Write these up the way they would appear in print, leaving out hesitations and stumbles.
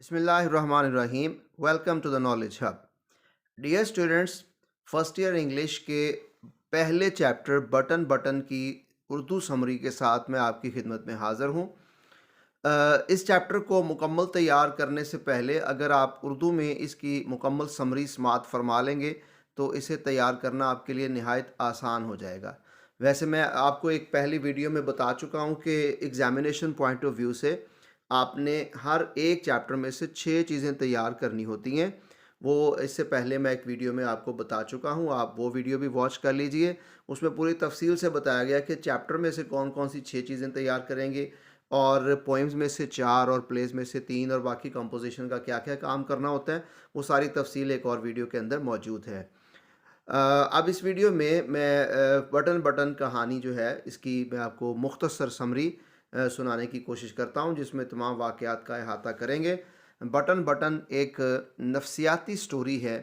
बिस्मिल्लाहिर्रहमानिर्रहीम। Welcome to the knowledge hub. Dear students, first year English के पहले chapter button button की Urdu summary के साथ मैं आपकी खिदमत में हाज़िर हूँ। इस चैप्टर को मुकम्मल तैयार करने से पहले अगर आप उर्दू में इसकी मुकम्मल समरी समाअत फरमा लेंगे तो इसे तैयार करना आपके लिए निहायत आसान हो जाएगा। वैसे मैं आपको एक पहली वीडियो में बता चुका हूँ कि एग्ज़ामिनेशन पॉइंट ऑफ व्यू से आपने हर एक चैप्टर में से 6 चीज़ें तैयार करनी होती हैं। वो इससे पहले मैं एक वीडियो में आपको बता चुका हूँ, आप वो वीडियो भी वॉच कर लीजिए। उसमें पूरी तफसील से बताया गया कि चैप्टर में से कौन-कौन सी 6 चीज़ें तैयार करेंगे और पोएम्स में से 4 और प्लेज़ में से 3 और बाकी कंपोज़िशन का क्या-क्या काम करना होता है, वो सारी तफसील एक और वीडियो के अंदर मौजूद है। अब इस वीडियो में मैं बटन बटन कहानी जो है इसकी मैं आपको मुख्तसर समरी सुनाने की कोशिश करता हूँ जिसमें तमाम वाक़यात का अहाता करेंगे। बटन बटन एक नफ्सियाती स्टोरी है,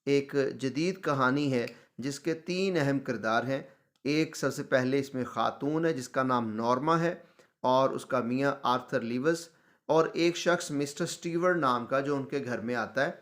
एक जदीद कहानी है जिसके 3 अहम किरदार हैं। एक सबसे पहले इसमें ख़ातून है जिसका नाम नॉर्मा है और उसका मियाँ आर्थर लीवस, और एक शख्स मिस्टर स्टीवर्ट नाम का जो उनके घर में आता है।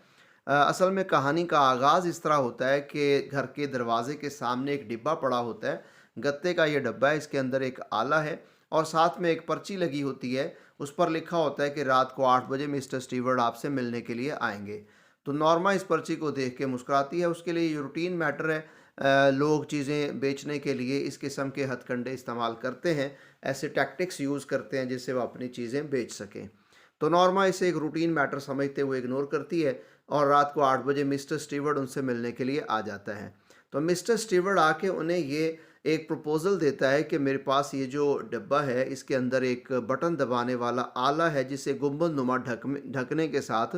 असल में कहानी का आगाज़ इस तरह होता है कि घर के दरवाज़े के सामने एक डिब्बा पड़ा होता है। गत्ते का ये डब्बा है, इसके अंदर एक आला है और साथ में एक पर्ची लगी होती है। उस पर लिखा होता है कि रात को 8 बजे मिस्टर स्टीवर्ट आपसे मिलने के लिए आएँगे। तो नॉर्मा इस पर्ची को देख के मुस्कुराती है, उसके लिए ये रूटीन मैटर है। लोग चीज़ें बेचने के लिए इस किस्म के हथकंडे इस्तेमाल करते हैं, ऐसे टैक्टिक्स यूज़ करते हैं जिससे वो अपनी चीज़ें बेच सकें। तो नॉर्मा इसे एक रूटीन मैटर समझते हुए इग्नोर करती है और रात को 8 बजे मिस्टर स्टीवर्ट उनसे मिलने के लिए आ जाता है। तो मिस्टर स्टीवर्ट आके उन्हें ये एक प्रपोज़ल देता है कि मेरे पास ये जो डब्बा है इसके अंदर एक बटन दबाने वाला आला है जिसे गुंबदनुमा ढकने के साथ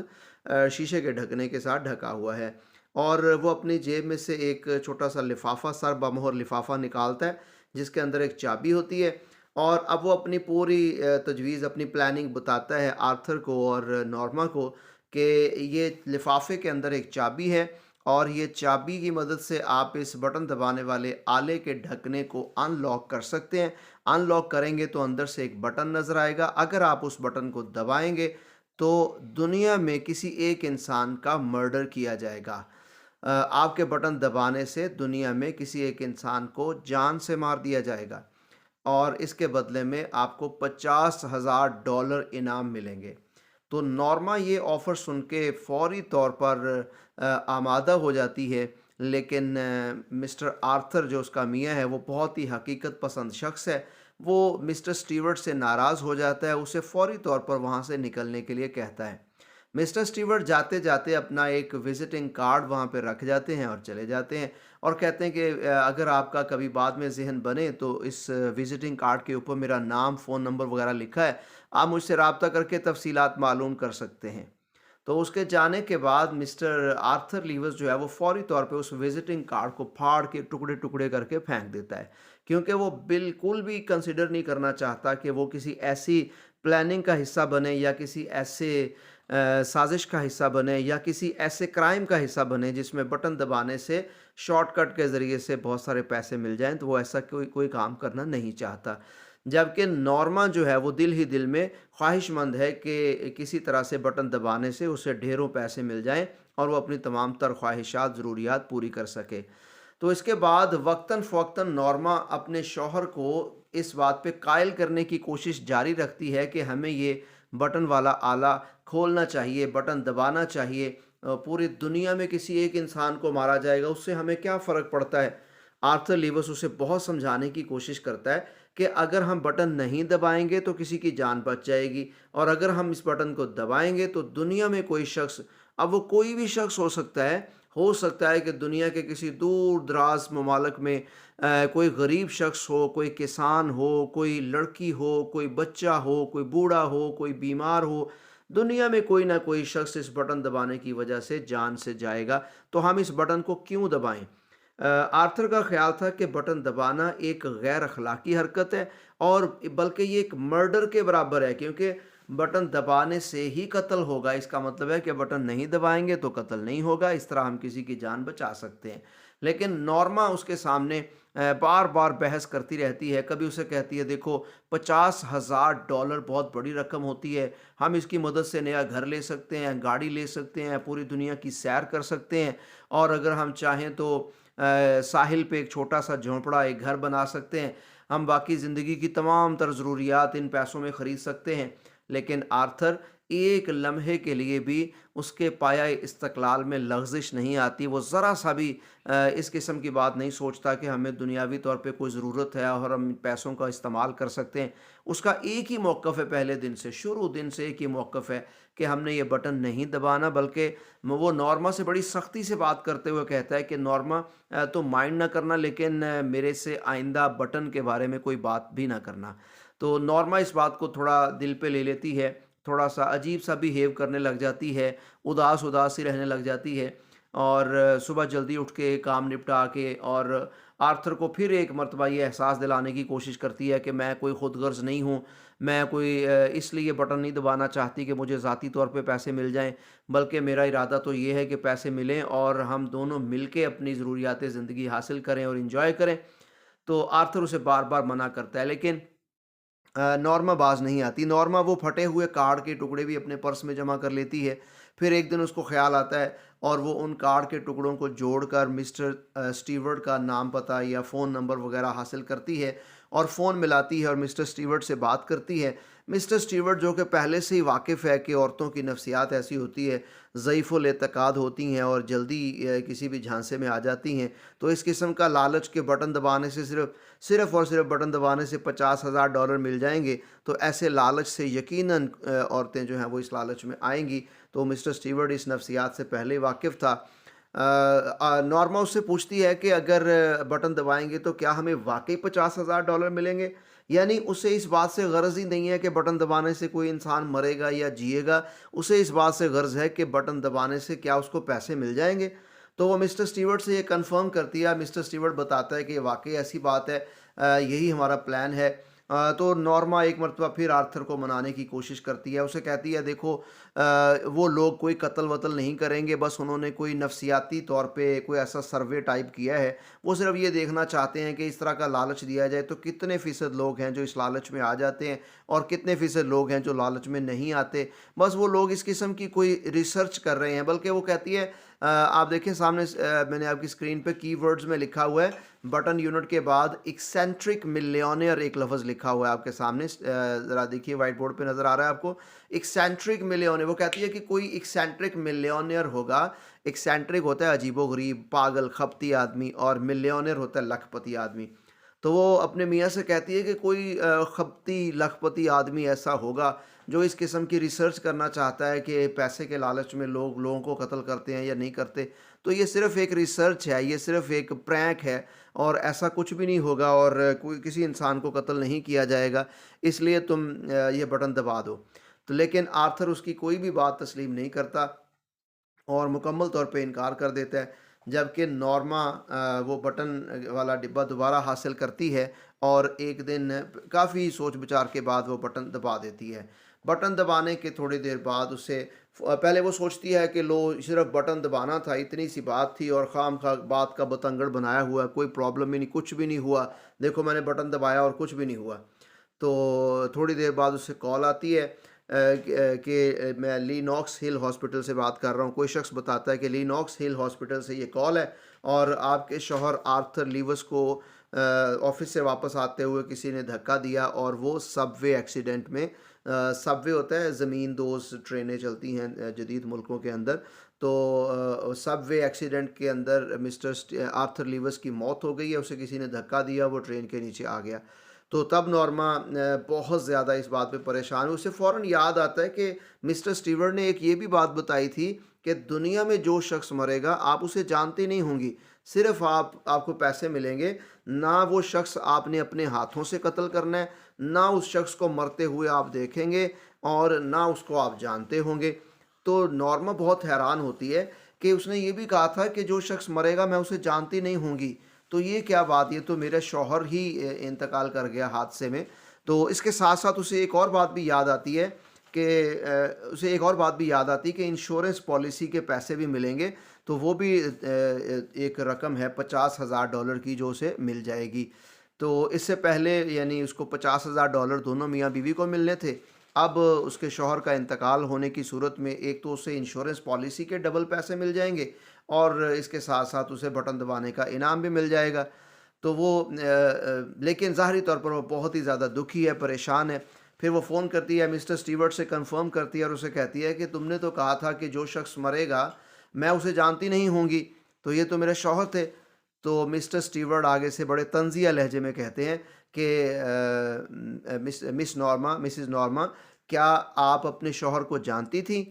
शीशे के ढकने के साथ ढका हुआ है, और वो अपनी जेब में से एक छोटा सा लिफाफा, सर बमोहर लिफाफा निकालता है जिसके अंदर एक चाबी होती है। और अब वो अपनी पूरी तजवीज़, अपनी प्लानिंग बताता है आर्थर को और नॉर्मा को कि ये लिफाफे के अंदर एक चाबी है और ये चाबी की मदद से आप इस बटन दबाने वाले आले के ढकने को अनलॉक कर सकते हैं। अनलॉक करेंगे तो अंदर से एक बटन नज़र आएगा। अगर आप उस बटन को दबाएंगे तो दुनिया में किसी एक इंसान का मर्डर किया जाएगा। आपके बटन दबाने से दुनिया में किसी एक इंसान को जान से मार दिया जाएगा और इसके बदले में आपको $50,000 इनाम मिलेंगे। तो नॉर्मा ये ऑफ़र सुन के फ़ौरी तौर पर आमादा हो जाती है, लेकिन मिस्टर आर्थर जो उसका मियाँ है वो बहुत ही हकीकत पसंद शख्स है। वो मिस्टर स्टीवर्ट से नाराज़ हो जाता है, उसे फ़ौरी तौर पर वहाँ से निकलने के लिए कहता है। मिस्टर स्टीवर्ट जाते-जाते अपना एक विज़िटिंग कार्ड वहाँ पे रख जाते हैं और चले जाते हैं और कहते हैं कि अगर आपका कभी बाद में ज़हन बने तो इस विज़िटिंग कार्ड के ऊपर मेरा नाम, फ़ोन नंबर वगैरह लिखा है, आप मुझसे राब्ता करके तफ़सीलात मालूम कर सकते हैं। तो उसके जाने के बाद मिस्टर आर्थर लीवस जो है वो फ़ौरी तौर पे उस विज़िटिंग कार्ड को फाड़ के टुकड़े-टुकड़े करके फेंक देता है, क्योंकि वो बिल्कुल भी कंसिडर नहीं करना चाहता कि वो किसी ऐसी प्लानिंग का हिस्सा बने या किसी ऐसे साज़िश का हिस्सा बने या किसी ऐसे क्राइम का हिस्सा बने जिसमें बटन दबाने से शॉर्टकट के ज़रिए से बहुत सारे पैसे मिल जाएँ, तो वो ऐसा कोई कोई काम करना नहीं चाहता। जबकि नॉर्मा जो है वो दिल ही दिल में ख्वाहिशमंद है कि किसी तरह से बटन दबाने से उसे ढेरों पैसे मिल जाएँ और वो अपनी तमाम तर ख्वाहिशात, ज़रूरियात पूरी कर सके। तो इसके बाद वक़्तन-फ़वक़्तन नॉर्मा अपने शौहर को इस बात पे कायल करने की कोशिश जारी रखती है कि हमें ये बटन वाला आला खोलना चाहिए, बटन दबाना चाहिए। पूरी दुनिया में किसी एक इंसान को मारा जाएगा, उससे हमें क्या फ़र्क पड़ता है? आर्थर लीवस उसे बहुत समझाने की कोशिश करता है कि अगर हम बटन नहीं दबाएँगे तो किसी की जान बच जाएगी और अगर हम इस बटन को दबाएँगे तो दुनिया में कोई शख्स, अब वो कोई भी शख्स हो सकता है कि दुनिया के किसी दूर-दराज़ ममालिक में कोई गरीब शख्स हो, कोई किसान हो, कोई लड़की हो, कोई बच्चा हो, कोई बूढ़ा हो, कोई बीमार हो, दुनिया में कोई ना कोई शख्स इस बटन दबाने की वजह से जान से जाएगा, तो हम इस बटन को क्यों दबाएँ? आर्थर का ख़्याल था कि बटन दबाना एक गैर अख़लाक़ी हरकत है और बल्कि ये एक मर्डर के बराबर है, क्योंकि बटन दबाने से ही कत्ल होगा। इसका मतलब है कि बटन नहीं दबाएँगे तो कत्ल नहीं होगा, इस तरह हम किसी की जान बचा सकते हैं। लेकिन नॉर्मा उसके सामने बार बार बहस करती रहती है। कभी उसे कहती है देखो $50,000 बहुत बड़ी रकम होती है, हम इसकी मदद से नया घर ले सकते हैं, गाड़ी ले सकते हैं, पूरी दुनिया की सैर कर सकते हैं और अगर हम चाहें तो साहिल पे एक छोटा सा झोंपड़ा, एक घर बना सकते हैं। हम बाकी ज़िंदगी की तमाम तर ज़रूरियात इन पैसों में ख़रीद सकते हैं। लेकिन आर्थर एक लम्हे के लिए भी उसके पाया इस्तक़लाल में लग़ज़िश नहीं आती। वो ज़रा सा भी इस किस्म की बात नहीं सोचता कि हमें दुनियावी तौर पे कोई ज़रूरत है और हम पैसों का इस्तेमाल कर सकते हैं। उसका एक ही मौक़िफ़ है, पहले दिन से, शुरू दिन से एक ही मौक़िफ़ है कि हमने ये बटन नहीं दबाना, बल्कि वो नॉर्मा से बड़ी सख्ती से बात करते हुए कहता है कि नॉर्मा तो माइंड ना करना, लेकिन मेरे से आइंदा बटन के बारे में कोई बात भी ना करना। तो नॉर्मा इस बात को थोड़ा दिल पे ले लेती है, थोड़ा-सा अजीब-सा बिहेव करने लग जाती है, उदास-उदास सी रहने लग जाती है और सुबह जल्दी उठ के काम निपटा के और आर्थर को फिर एक मर्तबा ये एहसास दिलाने की कोशिश करती है कि मैं कोई खुदगर्ज़ नहीं हूँ, मैं कोई इसलिए बटन नहीं दबाना चाहती कि मुझे ज़ाती तौर पे पैसे मिल जाएँ, बल्कि मेरा इरादा तो ये है कि पैसे मिलें और हम दोनों मिल के अपनी ज़रूरियात ज़िंदगी हासिल करें और एन्जॉय करें। तो आर्थर उसे बार-बार मना करता है, लेकिन नॉर्मा बाज़ नहीं आती। नॉर्मा वो फटे हुए कार्ड के टुकड़े भी अपने पर्स में जमा कर लेती है। फिर एक दिन उसको ख़्याल आता है और वो उन कार्ड के टुकड़ों को जोड़कर मिस्टर स्टीवर्ट का नाम, पता या फ़ोन नंबर वग़ैरह हासिल करती है और फ़ोन मिलाती है और मिस्टर स्टीवर्ट से बात करती है। मिस्टर स्टीवर्ट, जो कि पहले से ही वाकिफ़ है कि औरतों की नफ्सियात ऐसी होती है, ज़ईफ़ुल एतक़ाद होती हैं और जल्दी किसी भी झांसे में आ जाती हैं। तो इस किस्म का लालच के बटन दबाने से सिर्फ़ और सिर्फ़ बटन दबाने से $50,000 मिल जाएँगे, तो ऐसे लालच से यकीनन औरतें जो हैं वो इस लालच में आएँगी। तो मिस्टर स्टीवर्ट इस नफ्सियात से पहले ही वाकिफ़ था। नॉर्मा उससे पूछती है कि अगर बटन दबाएँगे तो क्या हमें वाक़ई $50,000 मिलेंगे? यानी उसे इस बात से गरज़ ही नहीं है कि बटन दबाने से कोई इंसान मरेगा या जिएगा, उसे इस बात से गरज़ है कि बटन दबाने से क्या उसको पैसे मिल जाएँगे। तो वो मिस्टर स्टीवर्ट से ये कन्फ़र्म करती है। मिस्टर स्टीवर्ट बताता है कि ये वाक़ई ऐसी बात है, यही हमारा प्लान है। तो नॉर्मा एक मर्तबा फिर आर्थर को मनाने की कोशिश करती है। उसे कहती है देखो वो लोग कोई कत्ल-वत्ल नहीं करेंगे, बस उन्होंने कोई नफ्सियाती तौर पे कोई ऐसा सर्वे टाइप किया है। वो सिर्फ़ ये देखना चाहते हैं कि इस तरह का लालच दिया जाए तो कितने फ़ीसद लोग हैं जो इस लालच में आ जाते हैं और कितने फ़ीसद लोग हैं जो लालच में नहीं आते। बस वो लोग इस किस्म की कोई रिसर्च कर रहे हैं। बल्कि वो कहती है आप देखें सामने मैंने आपकी स्क्रीन पे कीवर्ड्स में लिखा हुआ है, बटन यूनिट के बाद एक्सेंट्रिक मिलियनेयर एक लफ्ज़ लिखा हुआ है आपके सामने, ज़रा देखिए वाइट बोर्ड पे नज़र आ रहा है आपको। एक्सेंट्रिक मिलियनेयर, वो कहती है कि कोई एक्सेंट्रिक मिलियनेयर होगा। एक्सेंट्रिक होता है अजीबो-गरीब, पागल, खपती आदमी और मिलियनेयर होता है लखपति आदमी। तो वो अपने मियाँ से कहती है कि कोई खपती लखपति आदमी ऐसा होगा जो इस किस्म की रिसर्च करना चाहता है कि पैसे के लालच में लोग लोगों को कत्ल करते हैं या नहीं करते। तो ये सिर्फ़ एक रिसर्च है, ये सिर्फ़ एक प्रैंक है और ऐसा कुछ भी नहीं होगा और कोई किसी इंसान को कत्ल नहीं किया जाएगा, इसलिए तुम ये बटन दबा दो। तो लेकिन आर्थर उसकी कोई भी बात तस्लीम नहीं करता और मुकम्मल तौर पे इनकार कर देता है। जबकि नॉर्मा वो बटन वाला डिब्बा दोबारा हासिल करती है और एक दिन काफ़ी सोच विचार के बाद वो बटन दबा देती है। बटन दबाने के थोड़ी देर बाद उसे पहले वो सोचती है कि लो सिर्फ़ बटन दबाना था, इतनी सी बात थी और खामखा बात का बतंगड़ बनाया हुआ है, कोई प्रॉब्लम ही नहीं, कुछ भी नहीं हुआ। देखो मैंने बटन दबाया और कुछ भी नहीं हुआ। तो थोड़ी देर बाद उसे कॉल आती है कि मैं लीनॉक्स हिल हॉस्पिटल से बात कर रहा हूँ। कोई शख्स बताता है कि लीनॉक्स हिल हॉस्पिटल से ये कॉल है और आपके शौहर आर्थर लीवस को ऑफिस से वापस आते हुए किसी ने धक्का दिया और वो सबवे एक्सीडेंट में, सबवे होता है ज़मीन दोज़ ट्रेनें चलती हैं जदीद मुल्कों के अंदर, तो सबवे एक्सीडेंट के अंदर मिस्टर आर्थर लीवस की मौत हो गई है। उसे किसी ने धक्का दिया, वो ट्रेन के नीचे आ गया। तो तब नॉर्मा बहुत ज़्यादा इस बात पे परेशान हुई। उसे फ़ौरन याद आता है कि मिस्टर स्टीवर्ट ने एक ये भी बात बताई थी कि दुनिया में जो शख्स मरेगा आप उसे जानते नहीं होंगी, सिर्फ़ आपको पैसे मिलेंगे। ना वो शख्स आपने अपने हाथों से कत्ल करना है, ना उस शख्स को मरते हुए आप देखेंगे और ना उसको आप जानते होंगे। तो नॉर्मा बहुत हैरान होती है कि उसने ये भी कहा था कि जो शख्स मरेगा मैं उसे जानती नहीं होंगी। तो ये क्या बात, ये तो मेरा शौहर ही इंतकाल कर गया हादसे में। तो इसके साथ-साथ उसे एक और बात भी याद आती है उसे एक और बात भी याद आती कि इंश्योरेंस पॉलिसी के पैसे भी मिलेंगे, तो वो भी एक रकम है $50,000 की जो उसे मिल जाएगी। तो इससे पहले यानी उसको $50,000 दोनों मियाँ बीवी को मिलने थे। अब उसके शौहर का इंतकाल होने की सूरत में एक तो उसे इंश्योरेंस पॉलिसी के डबल पैसे मिल जाएंगे और इसके साथ साथ उसे बटन दबाने का इनाम भी मिल जाएगा। तो वो लेकिन ज़ाहरी तौर पर वो बहुत ही ज़्यादा दुखी है, परेशान है। फिर वो फ़ोन करती है, मिस्टर स्टीवर्ट से कंफर्म करती है और उसे कहती है कि तुमने तो कहा था कि जो शख्स मरेगा मैं उसे जानती नहीं होंगी, तो ये तो मेरे शौहर थे। तो मिस्टर स्टीवर्ट आगे से बड़े तंज़िया लहजे में कहते हैं कि मिसिज़ नॉर्मा, क्या आप अपने शौहर को जानती थीं?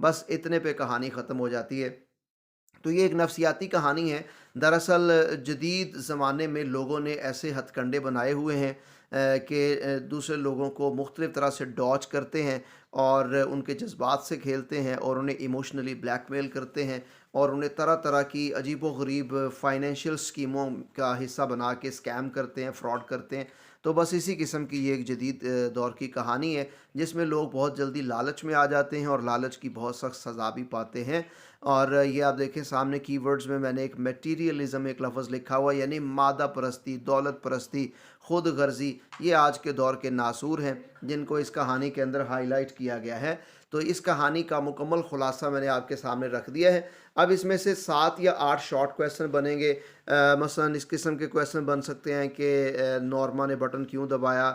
बस इतने पे कहानी ख़त्म हो जाती है। तो ये एक नफ्सियाती कहानी है। दरअसल जदीद ज़माने में लोगों ने ऐसे हथकंडे बनाए हुए हैं कि दूसरे लोगों को मुख्तलिफ़ तरह से डॉज करते हैं और उनके जज़्बात से खेलते हैं और उन्हें इमोशनली ब्लैकमेल करते हैं और उन्हें तरह-तरह की अजीबो-गरीब फ़ाइनेंशियल स्कीमों का हिस्सा बना के स्कैम करते हैं, फ्रॉड करते हैं। तो बस इसी किस्म की ये एक जदीद दौर की कहानी है, जिसमें लोग बहुत जल्दी लालच में आ जाते हैं और लालच की बहुत सख्त सज़ा भी पाते हैं। और ये आप देखें सामने कीवर्ड्स में मैंने एक मटेरियलिज़्म एक लफ्ज़ लिखा हुआ है, यानी मादा परस्ती, दौलत परस्ती, खुद गर्ज़ी, ये आज के दौर के नासूर हैं, जिनको इस कहानी के अंदर हाईलाइट किया गया है। तो इस कहानी का मुकम्मल खुलासा मैंने आपके सामने रख दिया है। अब इसमें से 7 या 8 शॉर्ट क्वेश्चन बनेंगे। मसलन इस किस्म के क्वेश्चन बन सकते हैं कि नॉर्मा ने बटन क्यों दबाया,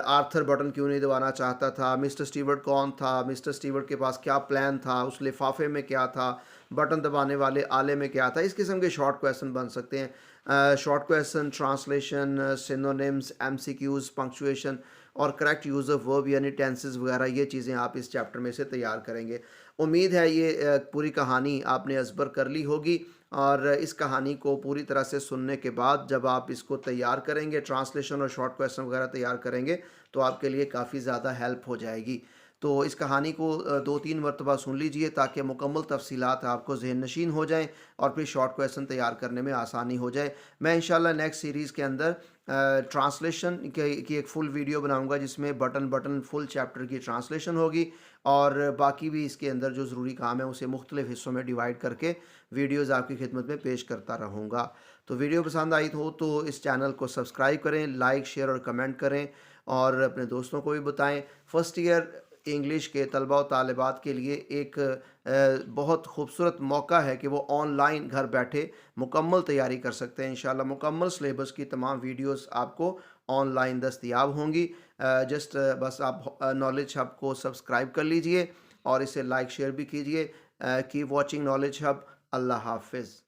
आर्थर बटन क्यों नहीं दबाना चाहता था, मिस्टर स्टीवर्ट कौन था, मिस्टर स्टीवर्ट के पास क्या प्लान था, उस लिफाफे में क्या था, बटन दबाने वाले आले में क्या था। इस किस्म के शॉर्ट क्वेश्चन बन सकते हैं। Short question, translation, synonyms, MCQs, punctuation और करेक्ट यूज़ ऑफ वर्ब यानी टेंसेस वगैरह, ये चीज़ें आप इस चैप्टर में से तैयार करेंगे। उम्मीद है ये पूरी कहानी आपने अज़बर कर ली होगी और इस कहानी को पूरी तरह से सुनने के बाद जब आप इसको तैयार करेंगे, ट्रांसलेशन और शॉर्ट क्वेश्चन वगैरह तैयार करेंगे, तो आपके लिए काफ़ी ज़्यादा हेल्प हो जाएगी। तो इस कहानी को 2-3 मरतबा सुन लीजिए ताकि मुकम्मल तफ़सीलात आपको ज़हन नशीन हो जाएँ और फिर शॉर्ट क्वेश्चन तैयार करने में आसानी हो जाए। मैं इंशाल्लाह नेक्स्ट सीरीज़ के अंदर ट्रांसलेशन के की एक फ़ुल वीडियो बनाऊँगा, जिसमें बटन फुल चैप्टर की ट्रांसलेशन होगी और बाकी भी इसके अंदर जो ज़रूरी काम है उसे मुख्तलिफ़ हिस्सों में डिवाइड करके वीडियोज़ आपकी खिदमत में पेश करता रहूँगा। तो वीडियो पसंद आई हो तो इस चैनल को सब्सक्राइब करें, लाइक, शेयर और कमेंट करें और अपने दोस्तों को भी बताएँ। फ़र्स्ट ईयर इंग्लिश के तलबा और तालिबात के लिए एक बहुत खूबसूरत मौका है कि वो ऑनलाइन घर बैठे मुकम्मल तैयारी कर सकते हैं। इंशाल्लाह मुकम्मल सिलेबस की तमाम वीडियोस आपको ऑनलाइन दस्तयाब होंगी। बस आप नॉलेज हब को सब्सक्राइब कर लीजिए और इसे लाइक शेयर भी कीजिए। Keep watching knowledge hub. अल्लाह हाफ़िज़।